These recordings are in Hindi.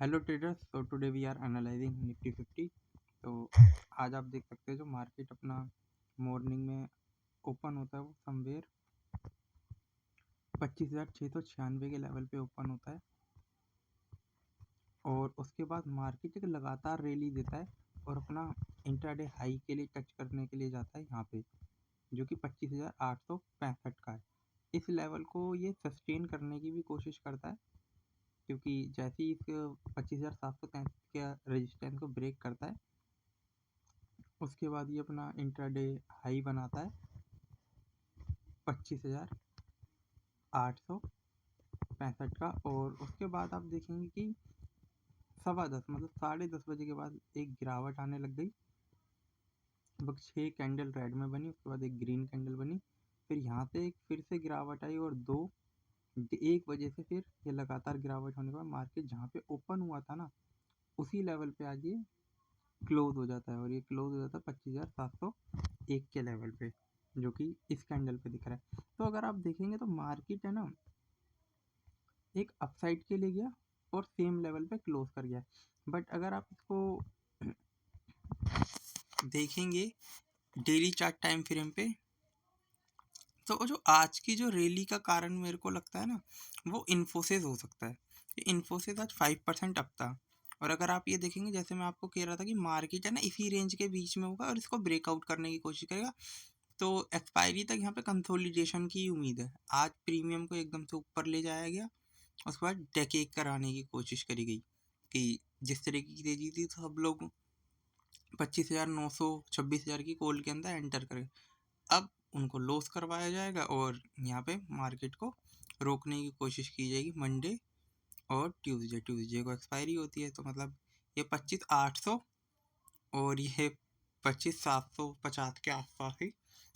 Hello traders. तो today we are analysing Nifty 50। तो आज आप देख सकते हैं जो मार्केट अपना मॉर्निंग में ओपन होता है वो समवेयर 25,696 के लेवल पे ओपन होता है और उसके बाद मार्केट एक लगातार रैली देता है और अपना इंट्राडे हाई के लिए टच करने के लिए जाता है यहाँ पे, जो कि 25,865 का है। इस लेवल को ये सस्टेन करने की भी कोशिश करता है, क्योंकि जैसे ही इस 25,733 के रेजिस्टेंस को ब्रेक करता है उसके बाद ये अपना इंट्राडे हाई बनाता है 25,865 का। और उसके बाद आप देखेंगे कि 10:15 मतलब 10:30 बजे के बाद एक गिरावट आने लग गई। लगभग 6 कैंडल रेड में बनी, उसके बाद एक ग्रीन कैंडल बनी, फिर यहाँ से एक फिर से गिरावट आई और 1 बजे से फिर ये लगातार गिरावट होने के बाद मार्केट जहाँ पे ओपन हुआ था ना उसी लेवल पे आज ये क्लोज हो जाता है और ये क्लोज हो जाता है 25,701 के लेवल पे, जो कि इस कैंडल पे दिख रहा है। तो अगर आप देखेंगे तो मार्केट है ना एक अपसाइड के लिए गया और सेम लेवल पे क्लोज कर गया। बट अगर आप इसको देखेंगे डेली चार्ट टाइम फ्रेम पे, तो जो आज की जो रैली का कारण मेरे को लगता है ना वो इन्फोसिस हो सकता है। इन्फोसिस आज 5% अप था और अगर आप ये देखेंगे जैसे मैं आपको कह रहा था कि मार्केट है ना इसी रेंज के बीच में होगा और इसको ब्रेकआउट करने की कोशिश करेगा, तो एक्सपायरी तक यहाँ पे कंसोलिडेशन की उम्मीद है। आज प्रीमियम को एकदम से ऊपर ले जाया गया, उसके बाद डेकेक कराने की कोशिश करी गई कि जिस तरीके की तेजी थी सब लोग 25,900 26,000 की कॉल के अंदर एंटर करें। अब उनको लॉस करवाया जाएगा और यहाँ पे मार्केट को रोकने की कोशिश की जाएगी। मंडे और ट्यूसडे को एक्सपायरी होती है, तो मतलब ये 25,800 और ये 25,750 के आसपास ही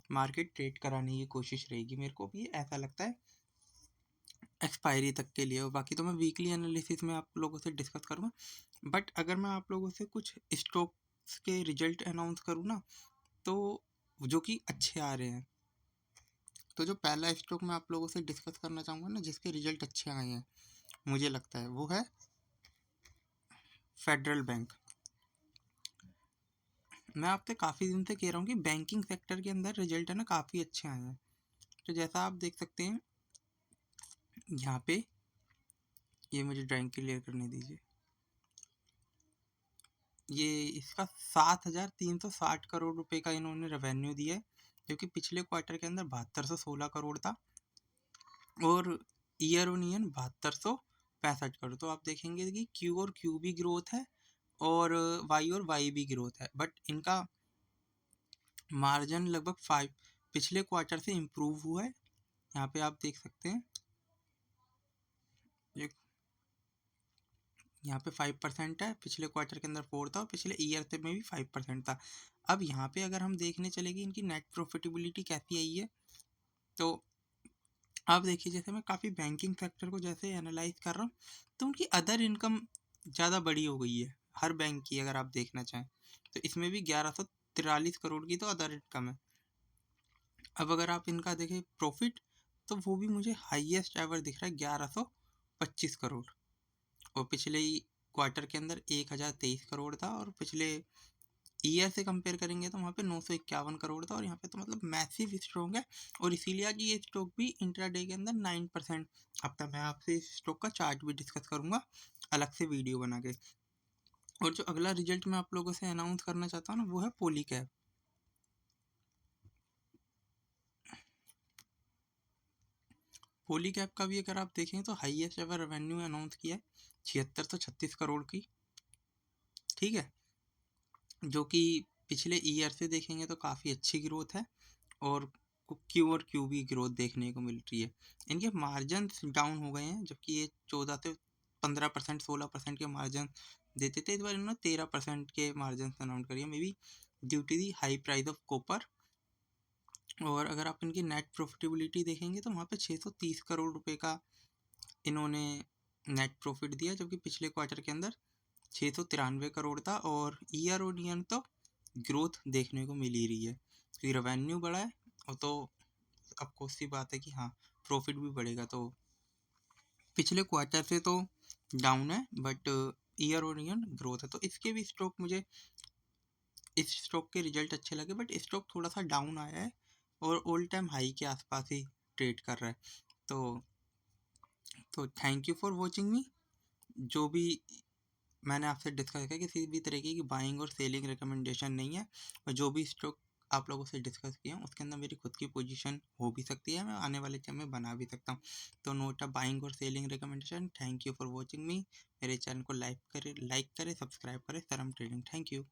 मार्केट ट्रेड कराने की कोशिश रहेगी। मेरे को भी ऐसा लगता है एक्सपायरी तक के लिए। और बाकी तो मैं वीकली एनालिसिस में आप लोगों से डिस्कस करूँगा। बट अगर मैं आप लोगों से कुछ स्टॉक्स के रिजल्ट अनाउंस करूँ ना, तो जो कि अच्छे आ रहे हैं, तो जो पहला स्टॉक मैं आप लोगों से डिस्कस करना चाहूँगा ना जिसके रिजल्ट अच्छे आए हैं मुझे लगता है वो है फेडरल बैंक। मैं आपसे काफ़ी दिन से कह रहा हूँ कि बैंकिंग सेक्टर के अंदर रिजल्ट है ना काफ़ी अच्छे आए हैं। तो जैसा आप देख सकते हैं यहाँ पे, ये मुझे ड्राइंग क्लियर करने दीजिए। ये इसका 7,360 करोड़ रुपए का इन्होंने रेवेन्यू दिया है, जो कि पिछले क्वार्टर के अंदर 7216 करोड़ था और ईयर ऑन ईयर 7265 करोड़। तो आप देखेंगे कि क्यू और क्यू भी ग्रोथ है और वाई और वाई भी ग्रोथ है, बट इनका मार्जिन लगभग 5 पिछले क्वार्टर से इम्प्रूव हुआ है। यहाँ पे आप देख सकते हैं यहाँ पे 5% है, पिछले क्वार्टर के अंदर 4 था और पिछले ईयर से में भी 5% था। अब यहाँ पे अगर हम देखने चलेंगे इनकी नेट प्रॉफिटेबिलिटी कैसी आई है, तो आप देखिए जैसे मैं काफ़ी बैंकिंग सेक्टर को जैसे एनालाइज कर रहा हूँ तो उनकी अदर इनकम ज़्यादा बड़ी हो गई है हर बैंक की। अगर आप देखना चाहें तो इसमें भी 1143 करोड़ की तो अदर इनकम है। अब अगर आप इनका देखें प्रॉफिट, तो वो भी मुझे हाईएस्ट एवर दिख रहा है 1125 करोड़ और पिछले क्वार्टर के अंदर 1023 करोड़ था और पिछले ईयर से कंपेयर करेंगे तो वहाँ पे 951 करोड़ था और यहाँ पे तो मतलब मैसिव स्ट्रॉक है। और इसीलिए आज ये स्टॉक भी इंट्राडे के अंदर 9% अब तक। मैं आपसे इस स्टॉक का चार्ट भी डिस्कस करूँगा अलग से वीडियो बना के। और जो अगला रिजल्ट मैं आप लोगों से अनाउंस करना चाहता हूँ ना वो है पॉलीकैब। पॉलीकैब का भी अगर आप देखें तो हाईएस्ट एवर रेवेन्यू अनाउंस किया है 7636 करोड़ की, ठीक है, जो कि पिछले ईयर से देखेंगे तो काफ़ी अच्छी ग्रोथ है और क्यू भी ग्रोथ देखने को मिल रही है। इनके मार्जिन डाउन हो गए हैं, जबकि ये 14 से 15% 16% के मार्जिन देते थे, इस बार इन्होंने 13% के मार्जिन अनाउंस करिए, may be due to the high price of copper. और अगर आप इनकी नेट प्रॉफिटेबिलिटी देखेंगे तो वहाँ पे 630 करोड़ रुपए का इन्होंने नेट प्रॉफिट दिया, जबकि पिछले क्वार्टर के अंदर 693 करोड़ था और ईयर ऑन ईयर तो ग्रोथ देखने को मिल ही रही है क्योंकि रेवेन्यू बढ़ा है और तो अब सी बात है कि हाँ प्रॉफिट भी बढ़ेगा। तो पिछले क्वार्टर से तो डाउन है, but year on year growth है। तो इसके भी स्टॉक मुझे, इस स्टॉक के रिजल्ट अच्छे लगे, बट स्टॉक थोड़ा सा डाउन आया है और ऑल टाइम हाई के आसपास ही ट्रेड कर रहा है। तो थैंक यू फॉर वॉचिंग मी। जो भी मैंने आपसे डिस्कस किया, किसी भी तरीके की बाइंग और सेलिंग रिकमेंडेशन नहीं है, और जो भी स्टॉक आप लोगों से डिस्कस किया हूँ उसके अंदर मेरी खुद की पोजीशन हो भी सकती है, मैं आने वाले टाइम में बना भी सकता हूँ। तो नोट अ बाइंग और selling recommendation. Thank you for watching मी। मेरे चैनल को लाइक करें, सब्सक्राइब करें, सरम ट्रेडिंग। Thank you.